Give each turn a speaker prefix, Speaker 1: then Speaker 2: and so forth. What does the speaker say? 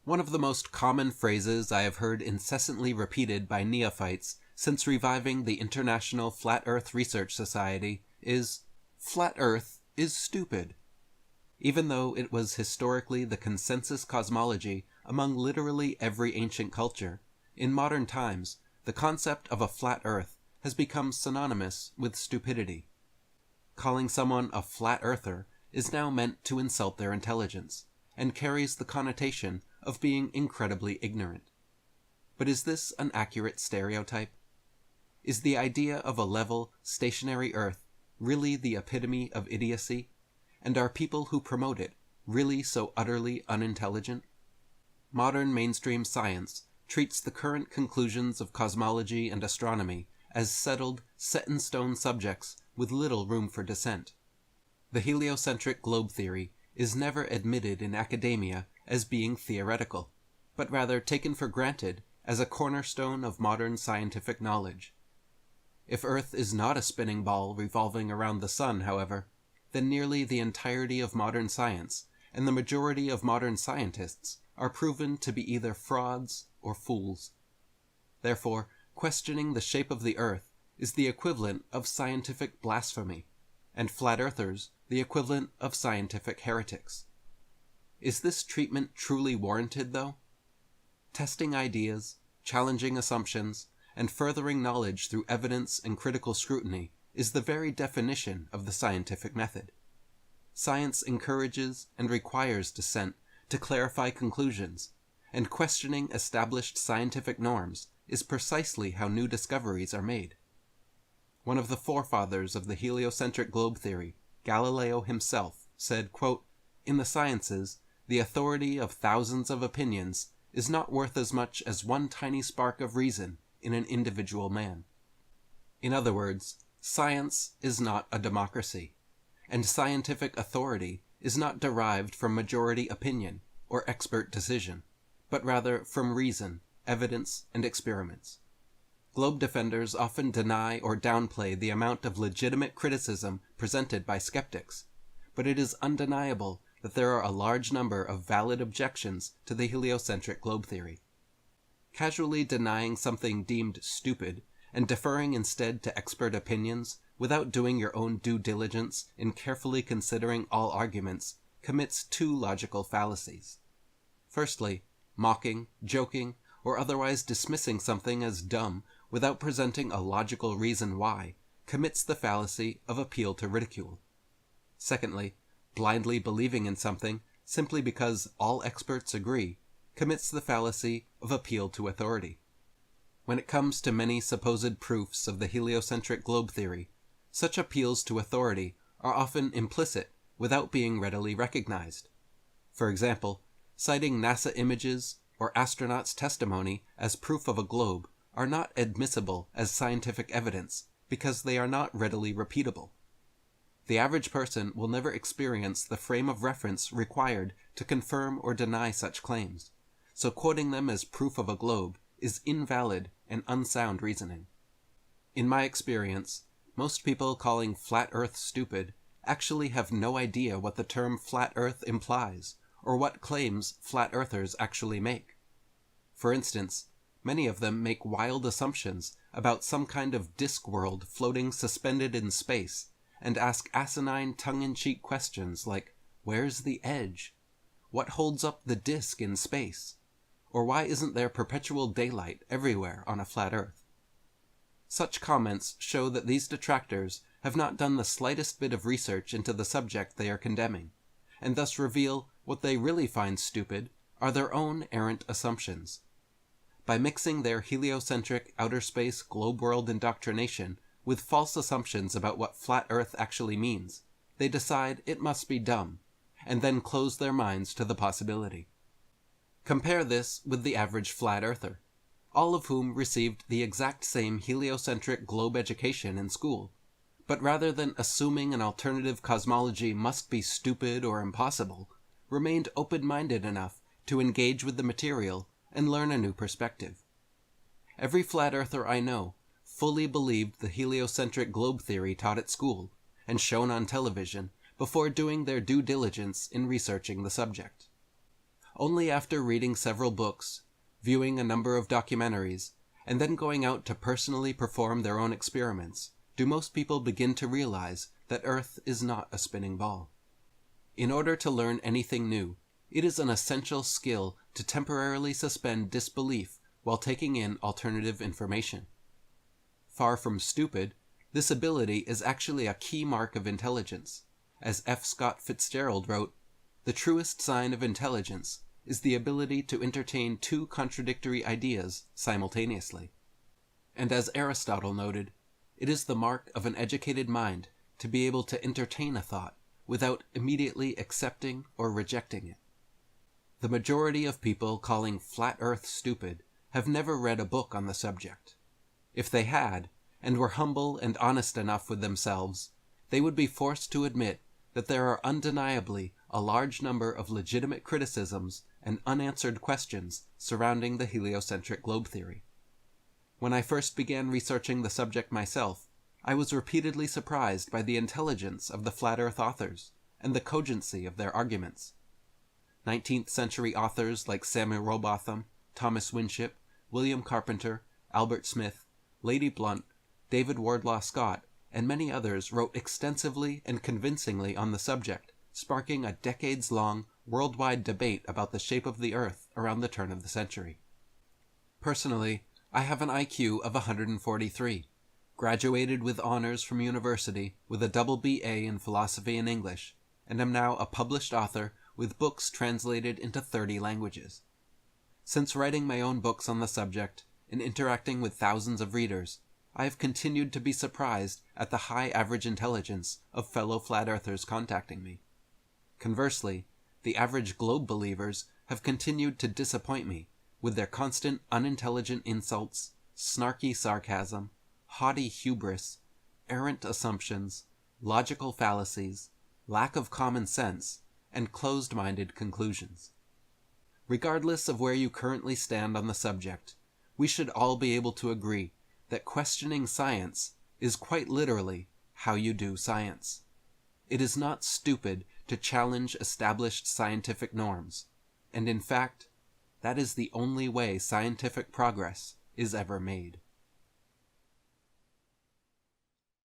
Speaker 1: One of the most common phrases I have heard incessantly repeated by neophytes since reviving the International Flat Earth Research Society is, "Flat Earth is stupid." Even though it was historically the consensus cosmology among literally every ancient culture, in modern times, the concept of a flat Earth has become synonymous with stupidity. Calling someone a flat earther is now meant to insult their intelligence, and carries the connotation of being incredibly ignorant. But is this an accurate stereotype? Is the idea of a level, stationary Earth really the epitome of idiocy? And are people who promote it really so utterly unintelligent? Modern mainstream science treats the current conclusions of cosmology and astronomy as settled, set-in-stone subjects with little room for dissent. The heliocentric globe theory is never admitted in academia as being theoretical, but rather taken for granted as a cornerstone of modern scientific knowledge. If Earth is not a spinning ball revolving around the sun, however, then nearly the entirety of modern science and the majority of modern scientists are proven to be either frauds or fools. Therefore, questioning the shape of the Earth is the equivalent of scientific blasphemy, and flat earthers the equivalent of scientific heretics. Is this treatment truly warranted, though? Testing ideas, challenging assumptions, and furthering knowledge through evidence and critical scrutiny is the very definition of the scientific method. Science encourages and requires dissent to clarify conclusions, and questioning established scientific norms is precisely how new discoveries are made. One of the forefathers of the heliocentric globe theory, Galileo himself, said, quote, "In the sciences, the authority of thousands of opinions is not worth as much as one tiny spark of reason in an individual man." In other words, science is not a democracy, and scientific authority is not derived from majority opinion or expert decision, but rather from reason, evidence, and experiments. Globe defenders often deny or downplay the amount of legitimate criticism presented by skeptics, but it is undeniable that there are a large number of valid objections to the heliocentric globe theory. Casually denying something deemed stupid and deferring instead to expert opinions without doing your own due diligence in carefully considering all arguments commits two logical fallacies. Firstly, mocking, joking, or otherwise dismissing something as dumb without presenting a logical reason why commits the fallacy of appeal to ridicule. Secondly, blindly believing in something simply because all experts agree commits the fallacy of appeal to authority. When it comes to many supposed proofs of the heliocentric globe theory, such appeals to authority are often implicit without being readily recognized. For example, citing NASA images or astronauts' testimony as proof of a globe are not admissible as scientific evidence because they are not readily repeatable. The average person will never experience the frame of reference required to confirm or deny such claims, so quoting them as proof of a globe is invalid and unsound reasoning. In my experience, most people calling flat Earth stupid actually have no idea what the term flat Earth implies, or what claims flat earthers actually make. For instance, many of them make wild assumptions about some kind of disk world floating suspended in space, and ask asinine tongue-in-cheek questions like, "Where's the edge? What holds up the disk in space? Or why isn't there perpetual daylight everywhere on a flat Earth?" Such comments show that these detractors have not done the slightest bit of research into the subject they are condemning, and thus reveal what they really find stupid are their own errant assumptions. By mixing their heliocentric outer space globe world indoctrination with false assumptions about what flat Earth actually means, they decide it must be dumb, and then close their minds to the possibility. Compare this with the average flat earther, all of whom received the exact same heliocentric globe education in school, but rather than assuming an alternative cosmology must be stupid or impossible, remained open-minded enough to engage with the material and learn a new perspective. Every flat earther I know fully believed the heliocentric globe theory taught at school and shown on television before doing their due diligence in researching the subject. Only after reading several books, viewing a number of documentaries, and then going out to personally perform their own experiments, do most people begin to realize that Earth is not a spinning ball. In order to learn anything new, it is an essential skill to temporarily suspend disbelief while taking in alternative information. Far from stupid, this ability is actually a key mark of intelligence. As F. Scott Fitzgerald wrote, "The truest sign of intelligence is the ability to entertain two contradictory ideas simultaneously." And as Aristotle noted, it is the mark of an educated mind to be able to entertain a thought without immediately accepting or rejecting it. The majority of people calling flat Earth stupid have never read a book on the subject. If they had, and were humble and honest enough with themselves, they would be forced to admit that there are undeniably a large number of legitimate criticisms and unanswered questions surrounding the heliocentric globe theory. When I first began researching the subject myself, I was repeatedly surprised by the intelligence of the flat Earth authors and the cogency of their arguments. 19th century authors like Samuel Rowbotham, Thomas Winship, William Carpenter, Albert Smith, Lady Blunt, David Wardlaw Scott, and many others wrote extensively and convincingly on the subject, sparking a decades-long worldwide debate about the shape of the Earth around the turn of the century. Personally, I have an IQ of 143, graduated with honors from university with a double BA in philosophy and English, and am now a published author with books translated into 30 languages. Since writing my own books on the subject and interacting with thousands of readers, I have continued to be surprised at the high average intelligence of fellow flat earthers contacting me. Conversely, the average globe believers have continued to disappoint me with their constant unintelligent insults, snarky sarcasm, haughty hubris, errant assumptions, logical fallacies, lack of common sense, and closed-minded conclusions. Regardless of where you currently stand on the subject, we should all be able to agree that questioning science is quite literally how you do science. It is not stupid to challenge established scientific norms, and in fact, that is the only way scientific progress is ever made.